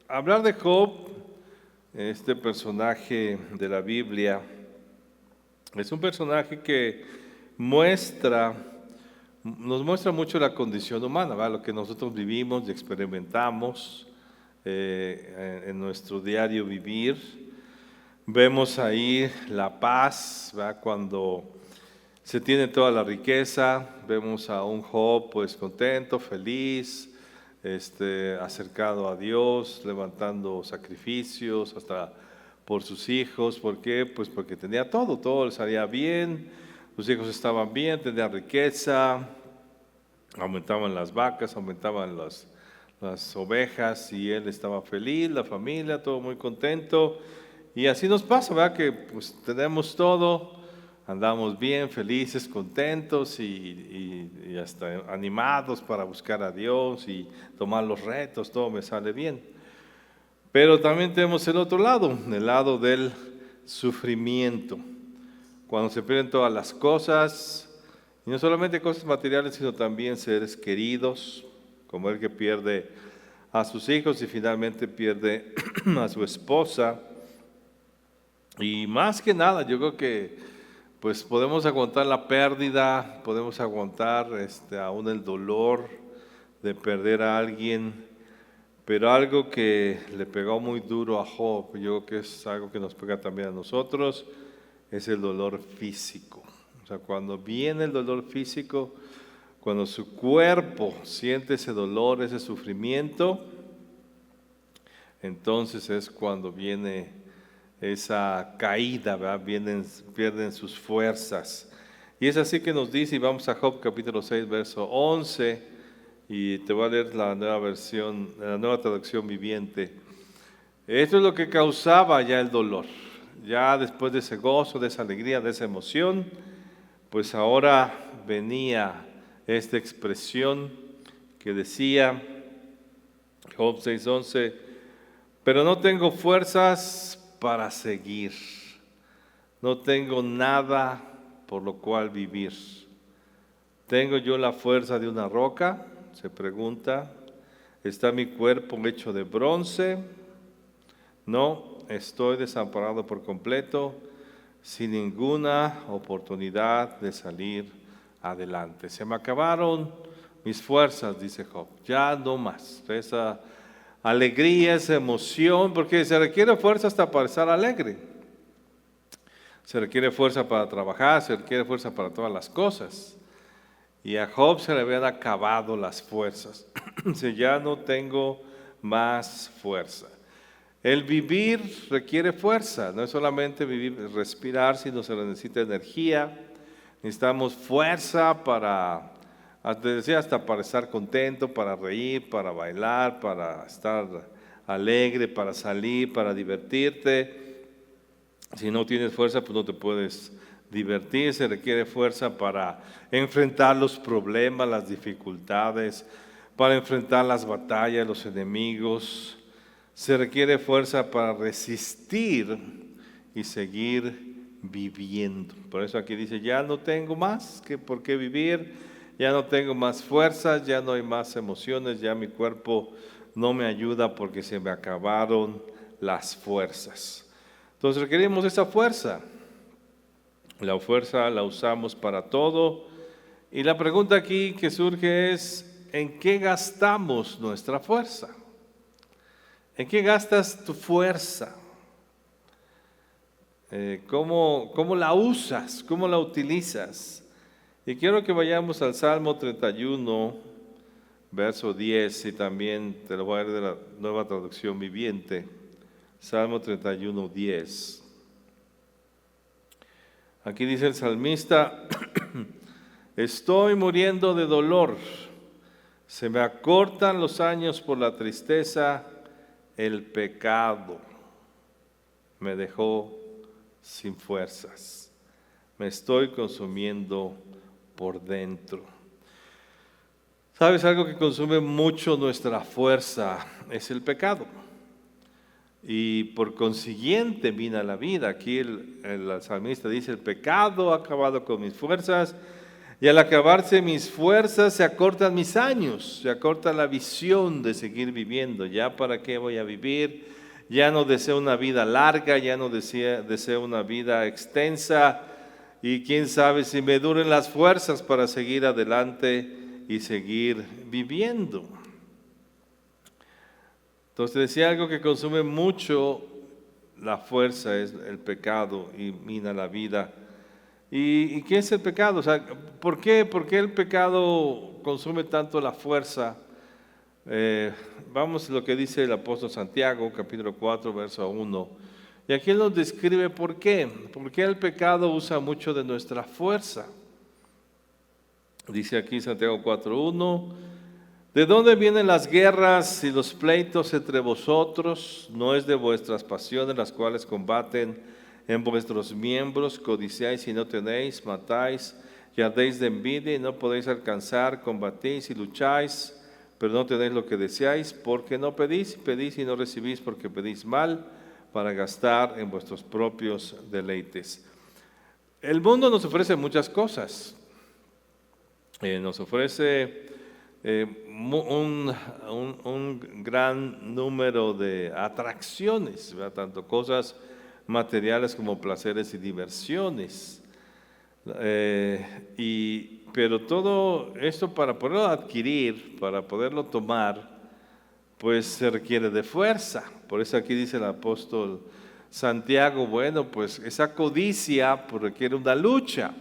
Hablar de Job, este personaje de la Biblia, es un personaje que nos muestra mucho la condición humana, ¿verdad? Lo que nosotros vivimos y experimentamos en nuestro diario vivir. Vemos ahí la paz, ¿verdad? Cuando se tiene toda la riqueza, vemos a un Job pues contento, feliz, acercado a Dios, levantando sacrificios hasta por sus hijos. ¿Por qué? Pues porque tenía todo le salía bien, sus hijos estaban bien, tenía riqueza, aumentaban las vacas, aumentaban las ovejas y él estaba feliz, la familia, todo muy contento. Y así nos pasa, ¿verdad? Que pues tenemos todo, andamos bien, felices, contentos y hasta animados para buscar a Dios y tomar los retos, todo me sale bien. Pero también tenemos el otro lado, el lado del sufrimiento. Cuando se pierden todas las cosas, y no solamente cosas materiales, sino también seres queridos, como el que pierde a sus hijos y finalmente pierde a su esposa. Y más que nada, yo creo que pues podemos aguantar la pérdida, podemos aguantar aún el dolor de perder a alguien, pero algo que le pegó muy duro a Job, yo creo que es algo que nos pega también a nosotros, es el dolor físico. O sea, cuando viene el dolor físico, cuando su cuerpo siente ese dolor, ese sufrimiento, entonces es cuando viene esa caída, ¿verdad? Pierden sus fuerzas. Y es así que nos dice, y vamos a Job capítulo 6, verso 11, y te voy a leer la nueva versión, la nueva traducción viviente. Esto es lo que causaba ya el dolor. Ya después de ese gozo, de esa alegría, de esa emoción, pues ahora venía esta expresión que decía, Job 6:11, pero no tengo fuerzas para seguir, no tengo nada por lo cual vivir. ¿Tengo yo la fuerza de una roca?, se pregunta. ¿Está mi cuerpo hecho de bronce? No, estoy desamparado por completo, sin ninguna oportunidad de salir adelante. Se me acabaron mis fuerzas, dice Job, ya no más. Esa alegría, esa emoción, porque se requiere fuerza hasta para estar alegre. Se requiere fuerza para trabajar, se requiere fuerza para todas las cosas. Y a Job se le habían acabado las fuerzas. Dice, ya no tengo más fuerza. El vivir requiere fuerza, no es solamente vivir, respirar, sino se necesita energía. Necesitamos fuerza para, te decía, hasta para estar contento, para reír, para bailar, para estar alegre, para salir, para divertirte. Si no tienes fuerza, pues no te puedes divertir. Se requiere fuerza para enfrentar los problemas, las dificultades, para enfrentar las batallas, los enemigos. Se requiere fuerza para resistir y seguir viviendo. Por eso aquí dice, ya no tengo más que por qué vivir, ya no tengo más fuerzas, ya no hay más emociones, ya mi cuerpo no me ayuda porque se me acabaron las fuerzas. Entonces requerimos esa fuerza. La fuerza la usamos para todo. Y la pregunta aquí que surge es, ¿en qué gastamos nuestra fuerza? ¿En qué gastas tu fuerza? ¿Cómo la usas? ¿Cómo la utilizas? Y quiero que vayamos al Salmo 31, verso 10, y también te lo voy a leer de la nueva traducción viviente. Salmo 31, 10. Aquí dice el salmista, estoy muriendo de dolor, se me acortan los años por la tristeza, el pecado me dejó sin fuerzas, me estoy consumiendo por dentro. ¿Sabes? Algo que consume mucho nuestra fuerza es el pecado. Y por consiguiente vino la vida. Aquí el salmista dice, el pecado ha acabado con mis fuerzas, Y al acabarse mis fuerzas, se acortan mis años, se acorta la visión de seguir viviendo. ¿Ya para qué voy a vivir? Ya no deseo una vida larga, ya no deseo una vida extensa. Y quién sabe si me duren las fuerzas para seguir adelante y seguir viviendo. Entonces decía, algo que consume mucho la fuerza es el pecado y mina la vida. ¿Y qué es el pecado? O sea, ¿por qué el pecado consume tanto la fuerza? Vamos a lo que dice el apóstol Santiago, capítulo 4, verso 1. Y aquí él nos describe por qué. ¿Por qué el pecado usa mucho de nuestra fuerza? Dice aquí Santiago 4:1, ¿de dónde vienen las guerras y los pleitos entre vosotros? ¿No es de vuestras pasiones las cuales combaten en vuestros miembros? Codiciáis y no tenéis, matáis y ardéis de envidia y no podéis alcanzar, combatís y lucháis, pero no tenéis lo que deseáis, porque no pedís, pedís y no recibís, porque pedís mal, para gastar en vuestros propios deleites. El mundo nos ofrece muchas cosas. Nos ofrece un gran número de atracciones, ¿verdad? Tanto cosas materiales como placeres y diversiones. Pero todo esto, para poderlo adquirir, para poderlo tomar, pues se requiere de fuerza. Por eso aquí dice el apóstol Santiago, bueno, pues esa codicia pues requiere una lucha.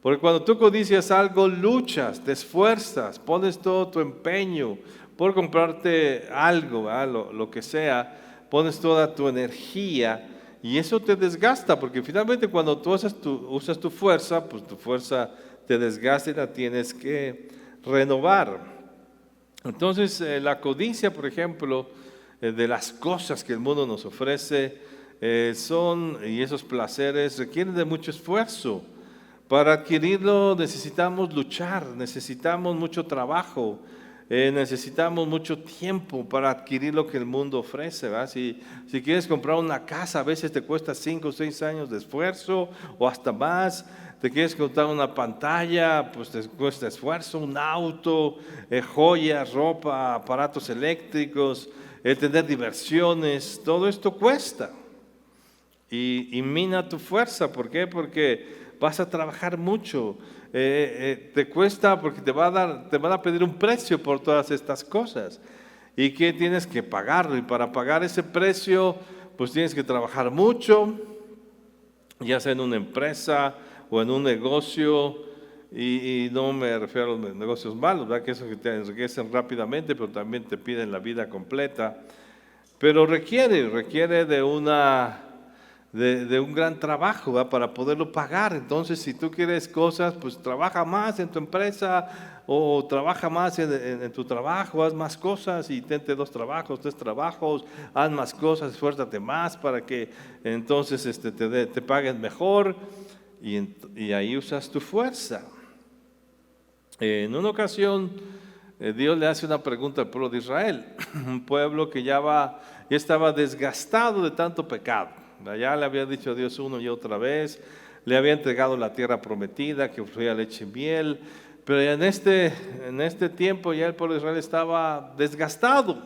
Porque cuando tú codicias algo, luchas, te esfuerzas, pones todo tu empeño por comprarte algo, lo que sea, pones toda tu energía y eso te desgasta, porque finalmente cuando tú usas tu fuerza, pues tu fuerza te desgasta y la tienes que renovar. Entonces la codicia, por ejemplo, de las cosas que el mundo nos ofrece, y esos placeres requieren de mucho esfuerzo. Para adquirirlo necesitamos luchar, necesitamos mucho trabajo, necesitamos mucho tiempo para adquirir lo que el mundo ofrece, ¿verdad? Si quieres comprar una casa, a veces te cuesta 5 o 6 años de esfuerzo o hasta más. Te quieres comprar una pantalla, pues te cuesta esfuerzo, un auto, joyas, ropa, aparatos eléctricos, tener diversiones, todo esto cuesta. Y mina tu fuerza, ¿por qué? Porque vas a trabajar mucho, te cuesta porque te van a pedir un precio por todas estas cosas. ¿Y qué tienes que pagarlo? Y para pagar ese precio, pues tienes que trabajar mucho, ya sea en una empresa o en un negocio, y no me refiero a los negocios malos, ¿verdad? Que eso que te enriquecen rápidamente, pero también te piden la vida completa. Pero requiere de un gran trabajo, ¿verdad? Para poderlo pagar. Entonces, si tú quieres cosas, pues trabaja más en tu empresa o trabaja más en tu trabajo, haz más cosas, y tente 2 trabajos, 3 trabajos, haz más cosas, esfuérzate más para que entonces te paguen mejor y ahí usas tu fuerza. En una ocasión, Dios le hace una pregunta al pueblo de Israel, un pueblo que ya estaba desgastado de tanto pecado. Ya le había dicho a Dios una y otra vez, le había entregado la tierra prometida que fluía leche y miel, pero en este tiempo ya el pueblo de Israel estaba desgastado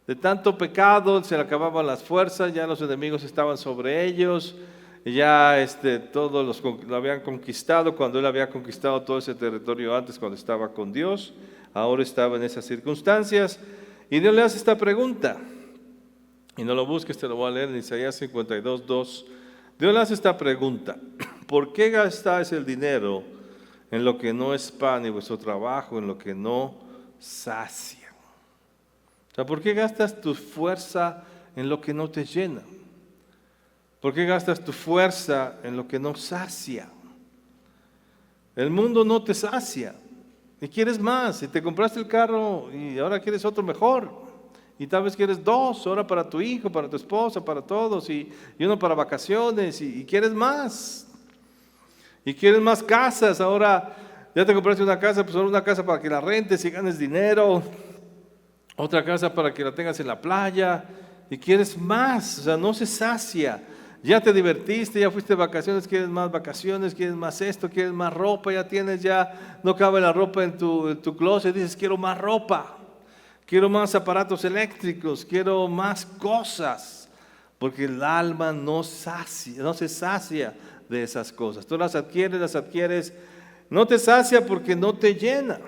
de tanto pecado, se le acababan las fuerzas, ya los enemigos estaban sobre ellos, ya todos lo habían conquistado, cuando él había conquistado todo ese territorio antes cuando estaba con Dios, ahora estaba en esas circunstancias, y Dios le hace esta pregunta. Y no lo busques, te lo voy a leer en Isaías 52:2. Dios le hace esta pregunta: ¿por qué gastáis el dinero en lo que no es pan y vuestro trabajo en lo que no sacia? O sea, ¿por qué gastas tu fuerza en lo que no te llena? ¿Por qué gastas tu fuerza en lo que no sacia? El mundo no te sacia y quieres más, y te compraste el carro y ahora quieres otro mejor. Y tal vez quieres 2, ahora para tu hijo, para tu esposa, para todos, y uno para vacaciones, y quieres más. Y quieres más casas, ahora ya te compraste una casa, pues ahora una casa para que la rentes y ganes dinero, otra casa para que la tengas en la playa, y quieres más, o sea, no se sacia. Ya te divertiste, ya fuiste de vacaciones, quieres más esto, quieres más ropa, ya tienes, ya no cabe la ropa en tu closet, dices quiero más ropa, quiero más aparatos eléctricos, quiero más cosas, porque el alma no se sacia de esas cosas. Tú las adquieres, no te sacia porque no te llena.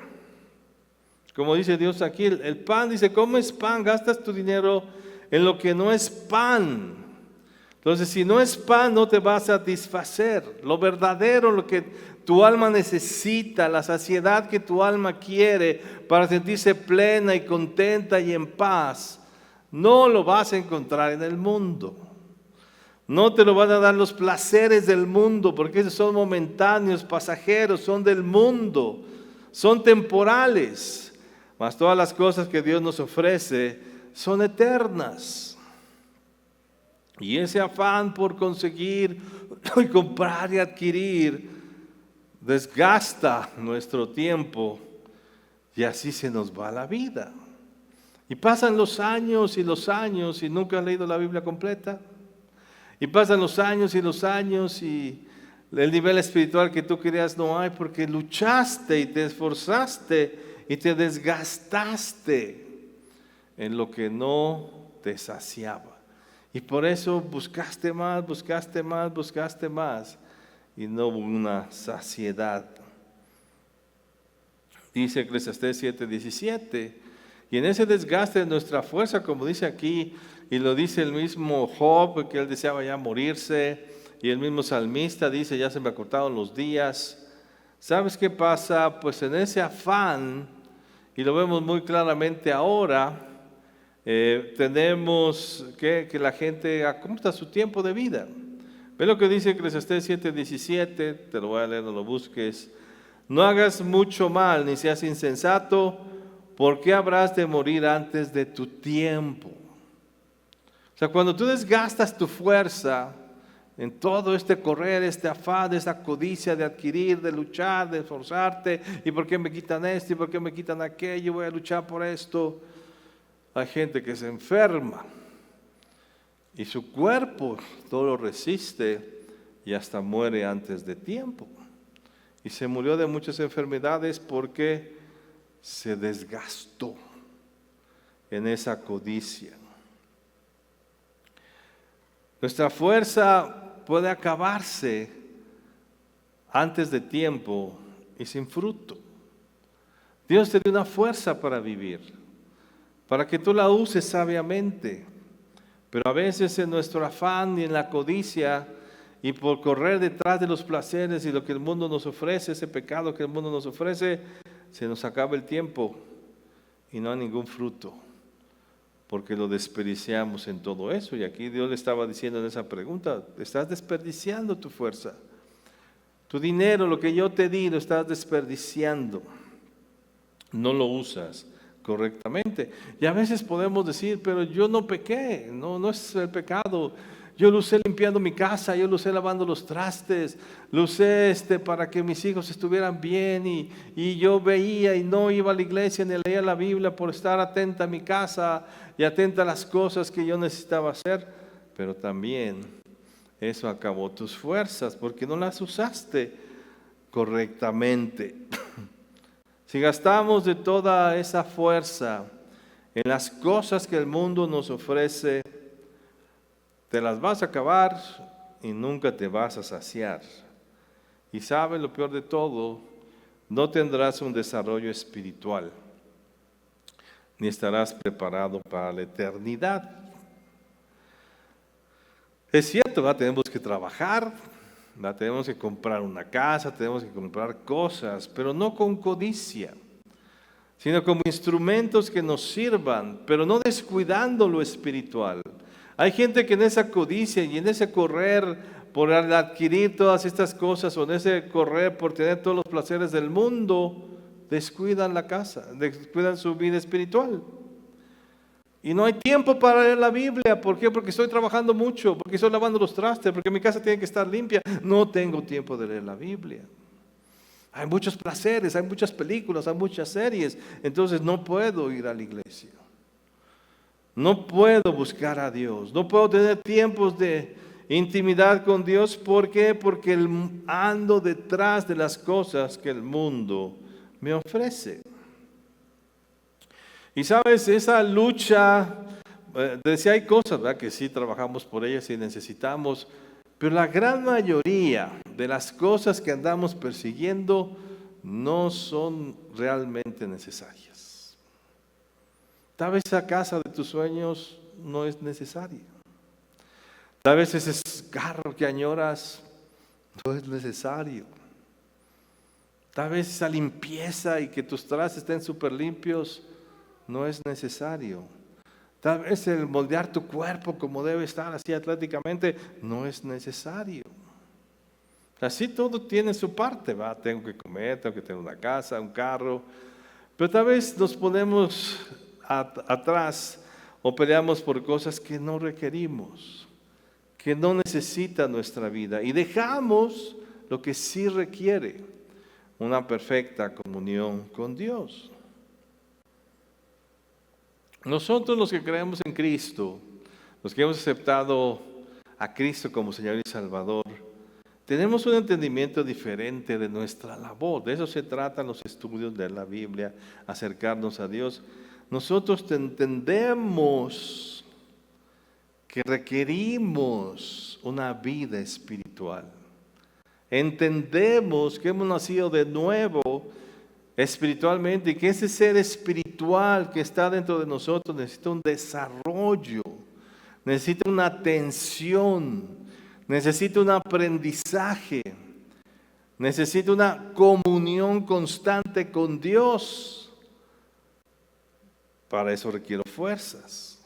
Como dice Dios aquí, el pan, dice, comes pan, gastas tu dinero en lo que no es pan. Entonces, si no es pan, no te va a satisfacer. Lo verdadero, lo que tu alma necesita, la saciedad que tu alma quiere para sentirse plena y contenta y en paz, no lo vas a encontrar en el mundo. No te lo van a dar los placeres del mundo, porque esos son momentáneos, pasajeros, son del mundo, son temporales. Mas todas las cosas que Dios nos ofrece son eternas. Y ese afán por conseguir y comprar y adquirir desgasta nuestro tiempo y así se nos va la vida. Y pasan los años y nunca has leído la Biblia completa. Y pasan los años y el nivel espiritual que tú querías no hay porque luchaste y te esforzaste y te desgastaste en lo que no te saciaba. Y por eso buscaste más y no hubo una saciedad. Dice Eclesiastés 7:17, y en ese desgaste de nuestra fuerza, como dice aquí, y lo dice el mismo Job, que él deseaba ya morirse, y el mismo salmista dice, ya se me acortaron los días. ¿Sabes qué pasa? Pues en ese afán, y lo vemos muy claramente ahora, tenemos que la gente acorta su tiempo de vida. Ve lo que dice Eclesiastés 7:17, te lo voy a leer, no lo busques. No hagas mucho mal, ni seas insensato, porque habrás de morir antes de tu tiempo. O sea, cuando tú desgastas tu fuerza en todo este correr, este afán, esta codicia de adquirir, de luchar, de esforzarte, y por qué me quitan esto, y por qué me quitan aquello, voy a luchar por esto. Hay gente que se enferma y su cuerpo todo lo resiste y hasta muere antes de tiempo. Y se murió de muchas enfermedades porque se desgastó en esa codicia. Nuestra fuerza puede acabarse antes de tiempo y sin fruto. Dios te dio una fuerza para vivir, para que tú la uses sabiamente. Pero a veces en nuestro afán y en la codicia y por correr detrás de los placeres y lo que el mundo nos ofrece, ese pecado que el mundo nos ofrece, se nos acaba el tiempo y no hay ningún fruto, porque lo desperdiciamos en todo eso. Y aquí Dios le estaba diciendo en esa pregunta, estás desperdiciando tu fuerza, tu dinero, lo que yo te di, lo estás desperdiciando, no lo usas correctamente. Y a veces podemos decir, pero yo no pequé, no es el pecado. Yo lo usé limpiando mi casa, yo lo usé lavando los trastes, lo usé para que mis hijos estuvieran bien y yo veía y no iba a la iglesia ni leía la Biblia por estar atenta a mi casa y atenta a las cosas que yo necesitaba hacer. Pero también eso acabó tus fuerzas porque no las usaste correctamente. Si gastamos de toda esa fuerza en las cosas que el mundo nos ofrece, te las vas a acabar y nunca te vas a saciar. Y ¿sabes lo peor de todo? No tendrás un desarrollo espiritual, ni estarás preparado para la eternidad. Es cierto, ¿verdad? Tenemos que trabajar, ¿verdad? Tenemos que comprar una casa, tenemos que comprar cosas, pero no con codicia, sino como instrumentos que nos sirvan, pero no descuidando lo espiritual. Hay gente que en esa codicia y en ese correr por adquirir todas estas cosas o en ese correr por tener todos los placeres del mundo, descuidan la casa, descuidan su vida espiritual. Y no hay tiempo para leer la Biblia. ¿Por qué? Porque estoy trabajando mucho, porque estoy lavando los trastes, porque mi casa tiene que estar limpia. No tengo tiempo de leer la Biblia. Hay muchos placeres, hay muchas películas, hay muchas series. Entonces no puedo ir a la iglesia. No puedo buscar a Dios. No puedo tener tiempos de intimidad con Dios. ¿Por qué? Porque ando detrás de las cosas que el mundo me ofrece. Y sabes, esa lucha, decía, hay cosas, ¿verdad?, que sí trabajamos por ellas y necesitamos, pero la gran mayoría de las cosas que andamos persiguiendo no son realmente necesarias. Tal vez esa casa de tus sueños no es necesaria. Tal vez ese carro que añoras no es necesario. Tal vez esa limpieza y que tus trastes estén súper limpios no es necesario. Tal vez el moldear tu cuerpo como debe estar así atléticamente no es necesario. Así todo tiene su parte, ¿va? Tengo que comer, tengo que tener una casa, un carro. Pero tal vez nos ponemos atrás o peleamos por cosas que no requerimos, que no necesita nuestra vida. Y dejamos lo que sí requiere, una perfecta comunión con Dios. Nosotros los que creemos en Cristo, los que hemos aceptado a Cristo como Señor y Salvador, tenemos un entendimiento diferente de nuestra labor. De eso se tratan los estudios de la Biblia, acercarnos a Dios. Nosotros entendemos que requerimos una vida espiritual. Entendemos que hemos nacido de nuevo espiritualmente y que ese ser espiritual que está dentro de nosotros necesita un desarrollo, necesita una atención, necesita un aprendizaje, necesita una comunión constante con Dios. Para eso requiero fuerzas.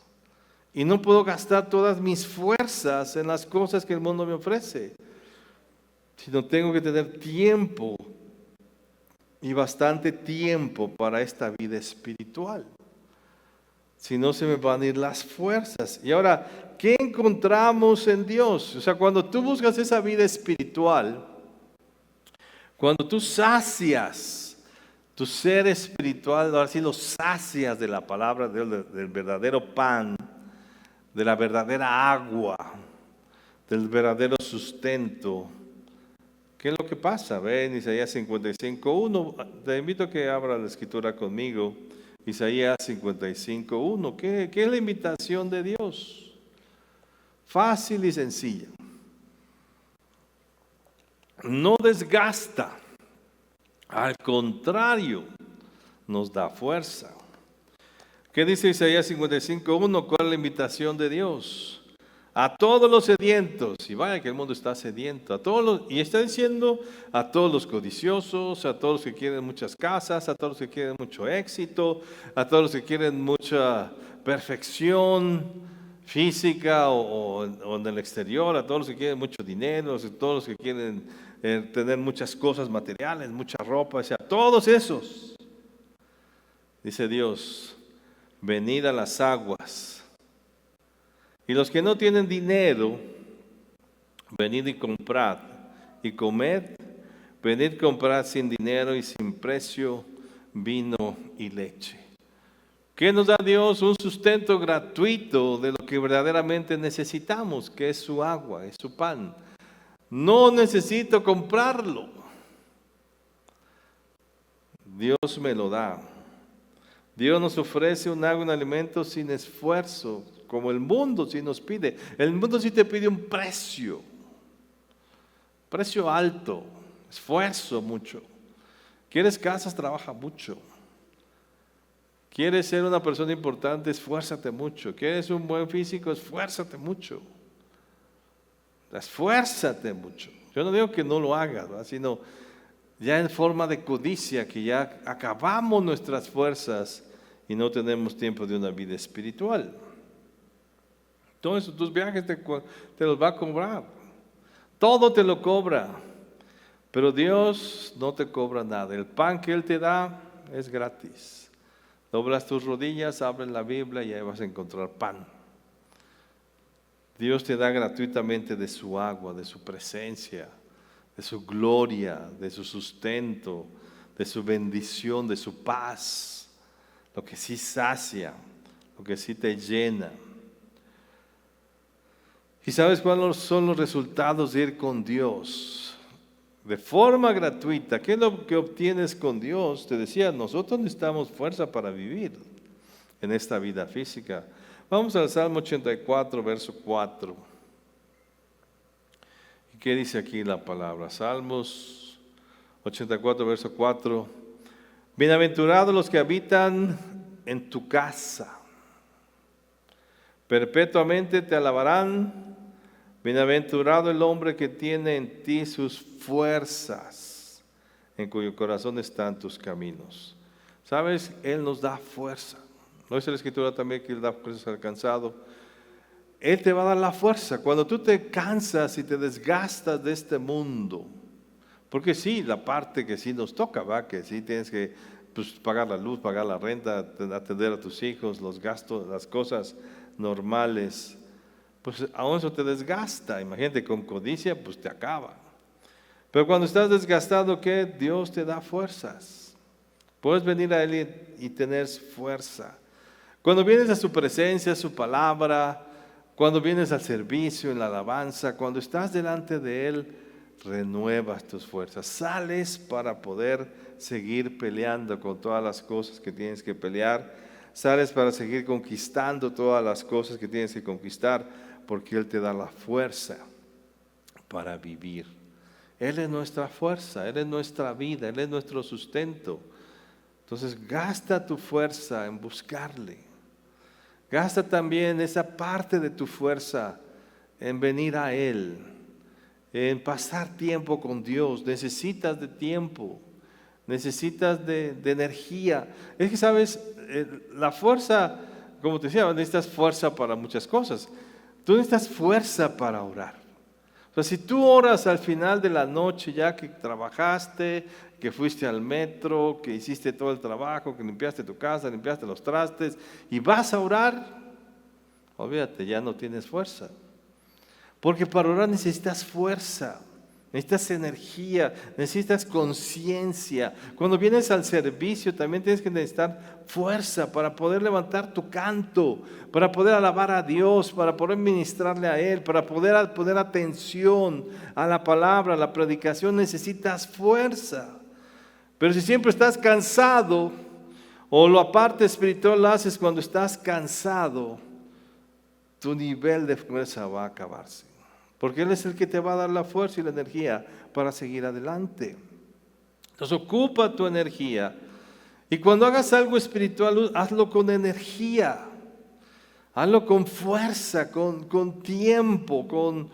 Y no puedo gastar todas mis fuerzas en las cosas que el mundo me ofrece, sino tengo que tener tiempo y bastante tiempo para esta vida espiritual. Si no, se me van a ir las fuerzas. Y ahora, ¿qué encontramos en Dios? O sea, cuando tú buscas esa vida espiritual, cuando tú sacias tu ser espiritual, ahora sí lo sacias de la palabra de Dios, del verdadero pan, de la verdadera agua, del verdadero sustento. ¿Qué es lo que pasa? Ve en Isaías 55:1. Te invito a que abra la escritura conmigo. Isaías 55:1. ¿Qué es la invitación de Dios? Fácil y sencilla. No desgasta. Al contrario, nos da fuerza. ¿Qué dice Isaías 55:1? ¿Cuál es la invitación de Dios? A todos los sedientos, y vaya que el mundo está sediento, y está diciendo a todos los codiciosos, a todos los que quieren muchas casas, a todos los que quieren mucho éxito, a todos los que quieren mucha perfección física o en el exterior, a todos los que quieren mucho dinero, a todos los que quieren tener muchas cosas materiales, mucha ropa, o sea, todos esos, dice Dios, venid a las aguas. Y los que no tienen dinero, venid y comprad y comed, venid comprad sin dinero y sin precio vino y leche. ¿Qué nos da Dios? Un sustento gratuito de lo que verdaderamente necesitamos, que es su agua, es su pan. No necesito comprarlo. Dios me lo da. Dios nos ofrece un agua, un alimento sin esfuerzo, como el mundo sí nos pide. El mundo sí te pide un precio alto, esfuerzo mucho. ¿Quieres casas? Trabaja mucho. ¿Quieres ser una persona importante? Esfuérzate mucho. ¿Quieres un buen físico? Esfuérzate mucho. Esfuérzate mucho. Yo no digo que no lo hagas, ¿verdad?, sino ya en forma de codicia, que ya acabamos nuestras fuerzas y no tenemos tiempo de una vida espiritual. Entonces tus viajes te los va a cobrar. Todo te lo cobra. Pero Dios no te cobra nada. El pan que Él te da es gratis. Doblas tus rodillas, abres la Biblia y ahí vas a encontrar pan. Dios te da gratuitamente de su agua, de su presencia, de su gloria, de su sustento, de su bendición, de su paz. Lo que sí sacia, lo que sí te llena. ¿Y sabes cuáles son los resultados de ir con Dios? De forma gratuita. ¿Qué es lo que obtienes con Dios? Te decía, nosotros necesitamos fuerza para vivir en esta vida física. Vamos al Salmo 84, verso 4. ¿Y qué dice aquí la palabra? Salmos 84, verso 4. Bienaventurados los que habitan en tu casa. Perpetuamente te alabarán. Bienaventurado el hombre que tiene en ti sus fuerzas, en cuyo corazón están tus caminos. ¿Sabes? Él nos da fuerza. ¿No dice la Escritura también que Él da fuerza al cansado? Él te va a dar la fuerza. Cuando tú te cansas y te desgastas de este mundo, porque sí, la parte que sí nos toca, ¿va? Que sí tienes que pagar la luz, pagar la renta, atender a tus hijos, los gastos, las cosas normales, pues aún eso te desgasta. Imagínate, con codicia, pues te acaba. Pero cuando estás desgastado, ¿qué? Dios te da fuerzas. Puedes venir a Él y tener fuerza. Cuando vienes a su presencia, a su palabra, cuando vienes al servicio, en la alabanza, cuando estás delante de Él, renuevas tus fuerzas. Sales para poder seguir peleando con todas las cosas que tienes que pelear. Sales para seguir conquistando todas las cosas que tienes que conquistar, porque Él te da la fuerza para vivir. Él es nuestra fuerza, Él es nuestra vida, Él es nuestro sustento. Entonces gasta tu fuerza en buscarle. Gasta también esa parte de tu fuerza en venir a Él, en pasar tiempo con Dios. Necesitas de tiempo, necesitas de energía. Es que, ¿sabes? La fuerza, como te decía, necesitas fuerza para muchas cosas. Tú necesitas fuerza para orar. O sea, si tú oras al final de la noche, ya que trabajaste, que fuiste al metro, que hiciste todo el trabajo, que limpiaste tu casa, limpiaste los trastes, y vas a orar, olvídate, ya no tienes fuerza. Porque para orar necesitas fuerza, necesitas energía, necesitas conciencia. Cuando vienes al servicio también tienes que necesitar fuerza para poder levantar tu canto, para poder alabar a Dios, para poder ministrarle a Él, para poder poner atención a la palabra, a la predicación. Necesitas fuerza. Pero si siempre estás cansado, o la parte espiritual la haces cuando estás cansado, tu nivel de fuerza va a acabarse. Porque Él es el que te va a dar la fuerza y la energía para seguir adelante. Entonces ocupa tu energía. Y cuando hagas algo espiritual, hazlo con energía. Hazlo con fuerza, con tiempo, con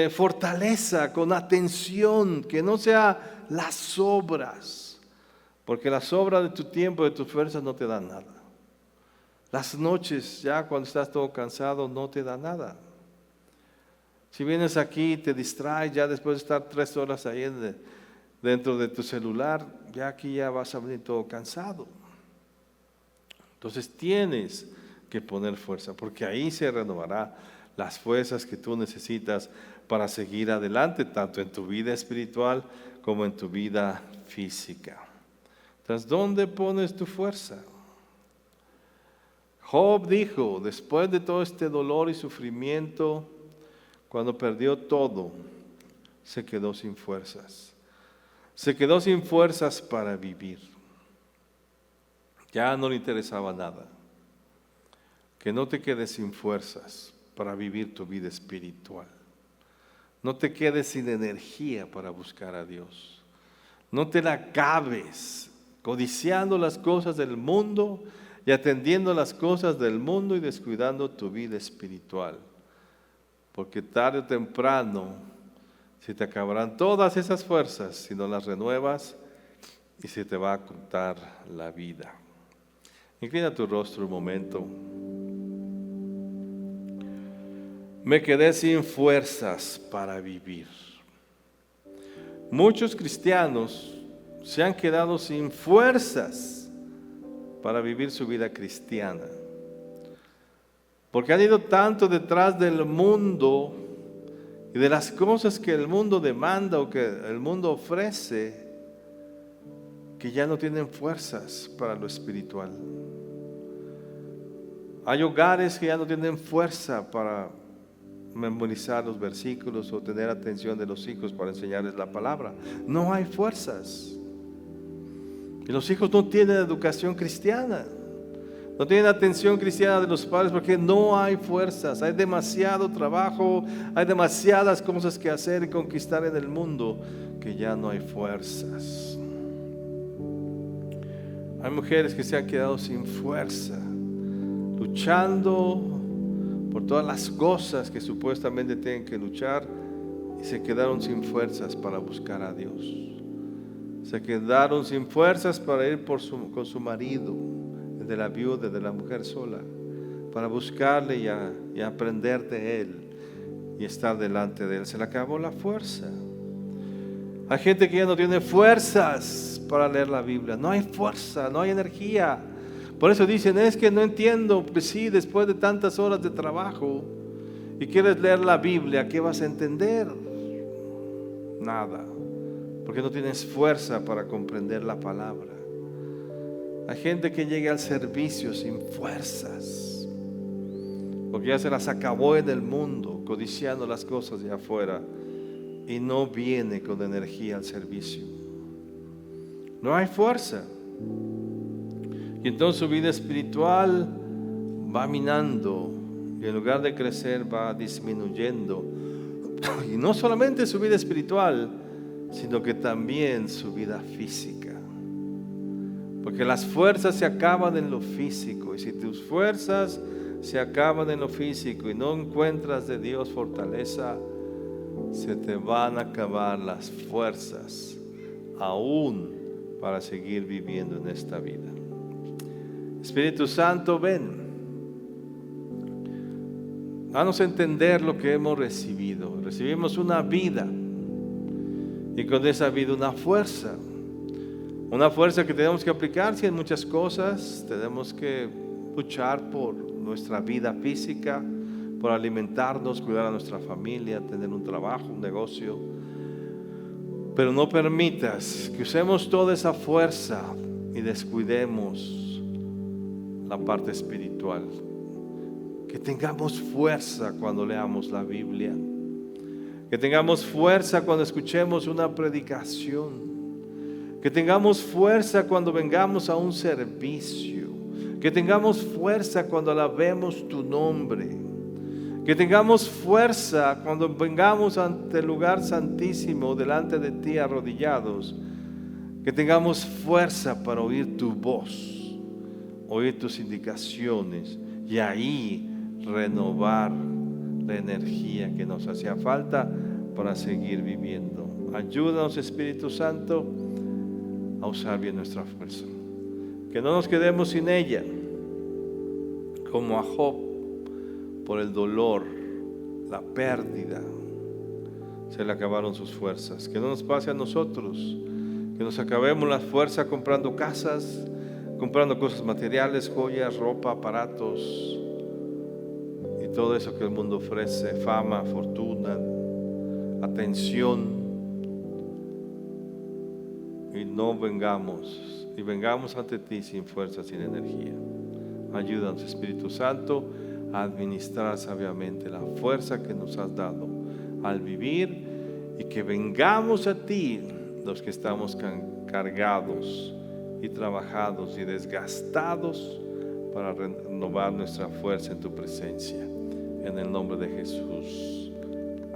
fortaleza, con atención. Que no sea las obras. Porque las obras de tu tiempo, de tus fuerzas no te dan nada. Las noches, ya cuando estás todo cansado, no te da nada. Si vienes aquí y te distraes, ya después de estar 3 horas ahí dentro de tu celular, ya aquí ya vas a venir todo cansado. Entonces tienes que poner fuerza, porque ahí se renovará las fuerzas que tú necesitas para seguir adelante, tanto en tu vida espiritual como en tu vida física. Entonces, ¿dónde pones tu fuerza? Job dijo, después de todo este dolor y sufrimiento, cuando perdió todo, se quedó sin fuerzas. Se quedó sin fuerzas para vivir. Ya no le interesaba nada. Que no te quedes sin fuerzas para vivir tu vida espiritual. No te quedes sin energía para buscar a Dios. No te la acabes codiciando las cosas del mundo y atendiendo las cosas del mundo y descuidando tu vida espiritual. Porque tarde o temprano se te acabarán todas esas fuerzas si no las renuevas y se te va a cortar la vida. Inclina tu rostro un momento. Me quedé sin fuerzas para vivir. Muchos cristianos se han quedado sin fuerzas para vivir su vida cristiana. Porque han ido tanto detrás del mundo y de las cosas que el mundo demanda o que el mundo ofrece, que ya no tienen fuerzas para lo espiritual. Hay hogares que ya no tienen fuerza para memorizar los versículos o tener atención de los hijos para enseñarles la palabra. No hay fuerzas. Y los hijos no tienen educación cristiana. No tienen atención cristiana de los padres porque no hay fuerzas. Hay demasiado trabajo, hay demasiadas cosas que hacer y conquistar en el mundo que ya no hay fuerzas. Hay mujeres que se han quedado sin fuerza, luchando por todas las cosas que supuestamente tienen que luchar y se quedaron sin fuerzas para buscar a Dios. Se quedaron sin fuerzas para ir con su marido, de la viuda, de la mujer sola, para buscarle y aprender de Él y estar delante de Él. Se le acabó la fuerza. Hay gente que ya no tiene fuerzas para leer la Biblia. No hay fuerza, no hay energía. Por eso dicen, es que no entiendo. Pues sí, después de tantas horas de trabajo y quieres leer la Biblia, ¿qué vas a entender? Nada, porque no tienes fuerza para comprender la palabra. Hay gente que llega al servicio sin fuerzas, porque ya se las acabó en el mundo, codiciando las cosas de afuera, y no viene con energía al servicio. No hay fuerza. Y entonces su vida espiritual va minando, y en lugar de crecer va disminuyendo. Y no solamente su vida espiritual, sino que también su vida física. Porque las fuerzas se acaban en lo físico. Y si tus fuerzas se acaban en lo físico y no encuentras de Dios fortaleza, se te van a acabar las fuerzas aún para seguir viviendo en esta vida. Espíritu Santo, ven. Danos a entender lo que hemos recibido. Recibimos una vida y con esa vida una fuerza. Una fuerza que tenemos que aplicar en muchas cosas. Tenemos que luchar por nuestra vida física, por alimentarnos, cuidar a nuestra familia, tener un trabajo, un negocio. Pero no permitas que usemos toda esa fuerza y descuidemos la parte espiritual. Que tengamos fuerza cuando leamos la Biblia. Que tengamos fuerza cuando escuchemos una predicación. Que tengamos fuerza cuando vengamos a un servicio. Que tengamos fuerza cuando alabemos tu nombre. Que tengamos fuerza cuando vengamos ante el lugar santísimo, delante de ti arrodillados. Que tengamos fuerza para oír tu voz, oír tus indicaciones y ahí renovar la energía que nos hacía falta para seguir viviendo. Ayúdanos, Espíritu Santo, a usar bien nuestra fuerza. Que no nos quedemos sin ella, como a Job, por el dolor, la pérdida, se le acabaron sus fuerzas. Que no nos pase a nosotros, que nos acabemos las fuerzas comprando casas, comprando cosas materiales, joyas, ropa, aparatos y todo eso que el mundo ofrece, fama, fortuna, atención. Y no vengamos ante ti sin fuerza, sin energía. Ayúdanos, Espíritu Santo, a administrar sabiamente la fuerza que nos has dado al vivir y que vengamos a ti los que estamos cargados y trabajados y desgastados para renovar nuestra fuerza en tu presencia. En el nombre de Jesús.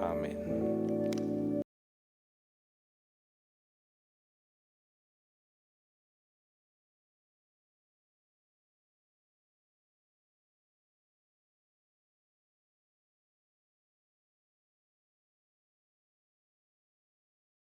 Amén.